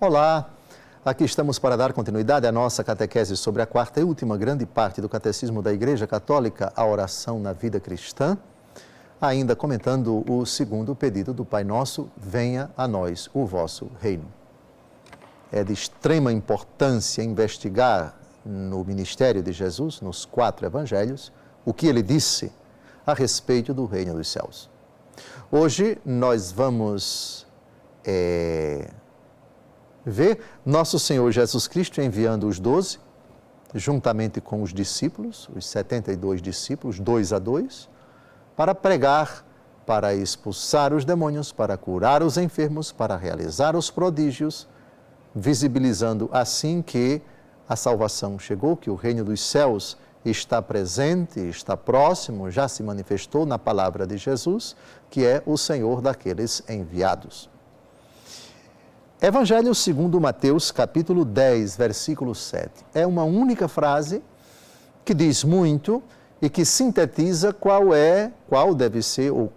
Olá, aqui estamos para dar continuidade à nossa catequese sobre a quarta e última grande parte do Catecismo da Igreja Católica, a oração na vida cristã, ainda comentando o segundo pedido do Pai Nosso, venha a nós o vosso reino. É de extrema importância investigar no ministério de Jesus, nos 4 evangelhos, o que ele disse a respeito do reino dos céus. Hoje nós vamos ver nosso Senhor Jesus Cristo enviando os 12, juntamente com os discípulos, os 72 discípulos, 2 a 2, para pregar, para expulsar os demônios, para curar os enfermos, para realizar os prodígios, visibilizando assim que a salvação chegou, que o reino dos céus está presente, está próximo, já se manifestou na palavra de Jesus, que é o Senhor daqueles enviados. Evangelho segundo Mateus, capítulo 10, versículo 7. É uma única frase que diz muito e que sintetiza qual deve ser, ou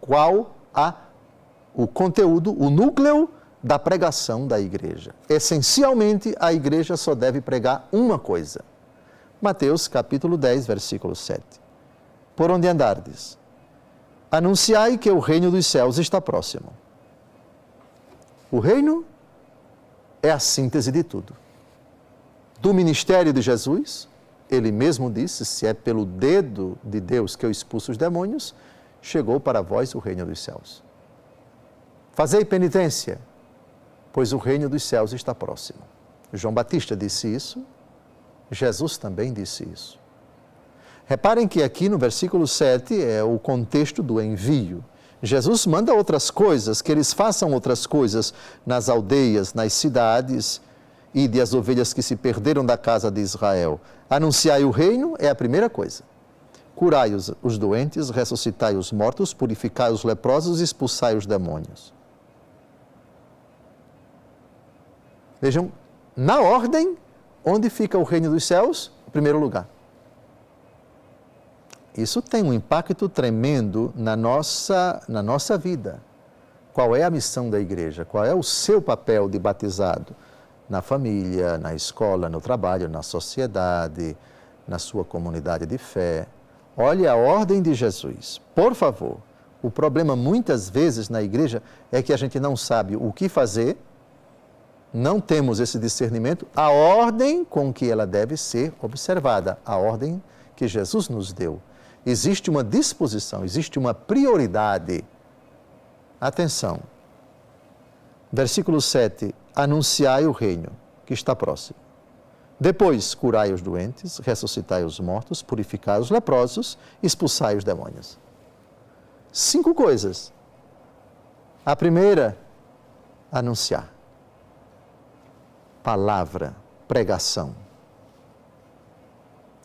o conteúdo, o núcleo da pregação da igreja. Essencialmente, a igreja só deve pregar uma coisa. Mateus, capítulo 10, versículo 7. Por onde andardes, anunciai que o reino dos céus está próximo. O reino é a síntese de tudo. Do ministério de Jesus, ele mesmo disse, se é pelo dedo de Deus que eu expulso os demônios, chegou para vós o reino dos céus. Fazei penitência, pois o reino dos céus está próximo. João Batista disse isso, Jesus também disse isso. Reparem que aqui no versículo 7 é o contexto do envio. Jesus manda outras coisas, que eles façam outras coisas nas aldeias, nas cidades, e as ovelhas que se perderam da casa de Israel. Anunciai o reino é a primeira coisa. Curai os doentes, ressuscitai os mortos, purificai os leprosos e expulsai os demônios. Vejam, na ordem, onde fica o reino dos céus? Em primeiro lugar. Isso tem um impacto tremendo na nossa vida. Qual é a missão da igreja? Qual é o seu papel de batizado? Na família, na escola, no trabalho, na sociedade, na sua comunidade de fé. Olhe a ordem de Jesus. Por favor, o problema muitas vezes na igreja é que a gente não sabe o que fazer, não temos esse discernimento, a ordem com que ela deve ser observada, a ordem que Jesus nos deu. Existe uma disposição, existe uma prioridade. Atenção. Versículo 7. Anunciai o reino, que está próximo. Depois, curai os doentes, ressuscitai os mortos, purificai os leprosos, expulsai os demônios. 5 coisas. A primeira, anunciar. Palavra, pregação.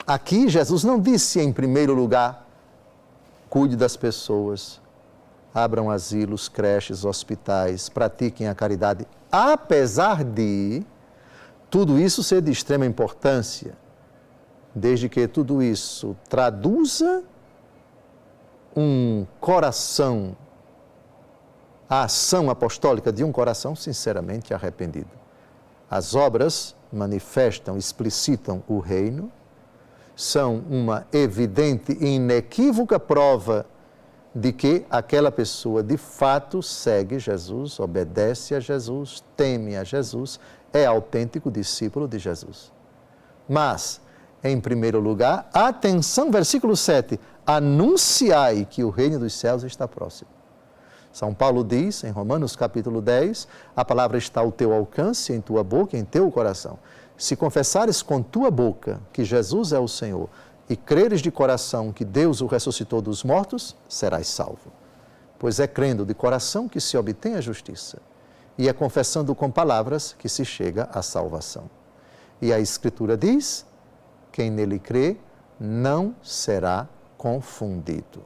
Aqui, Jesus não disse em primeiro lugar, cuide das pessoas, abram asilos, creches, hospitais, pratiquem a caridade. Apesar de tudo isso ser de extrema importância, desde que tudo isso traduza um coração, a ação apostólica de um coração sinceramente arrependido. As obras manifestam, explicitam o reino, são uma evidente e inequívoca prova de que aquela pessoa de fato segue Jesus, obedece a Jesus, teme a Jesus, é autêntico discípulo de Jesus. Mas, em primeiro lugar, atenção, versículo 7, anunciai que o reino dos céus está próximo. São Paulo diz, em Romanos capítulo 10, a palavra está ao teu alcance, em tua boca, em teu coração. Se confessares com tua boca que Jesus é o Senhor e creres de coração que Deus o ressuscitou dos mortos, serás salvo. Pois é crendo de coração que se obtém a justiça e é confessando com palavras que se chega à salvação. E a Escritura diz, quem nele crê não será confundido.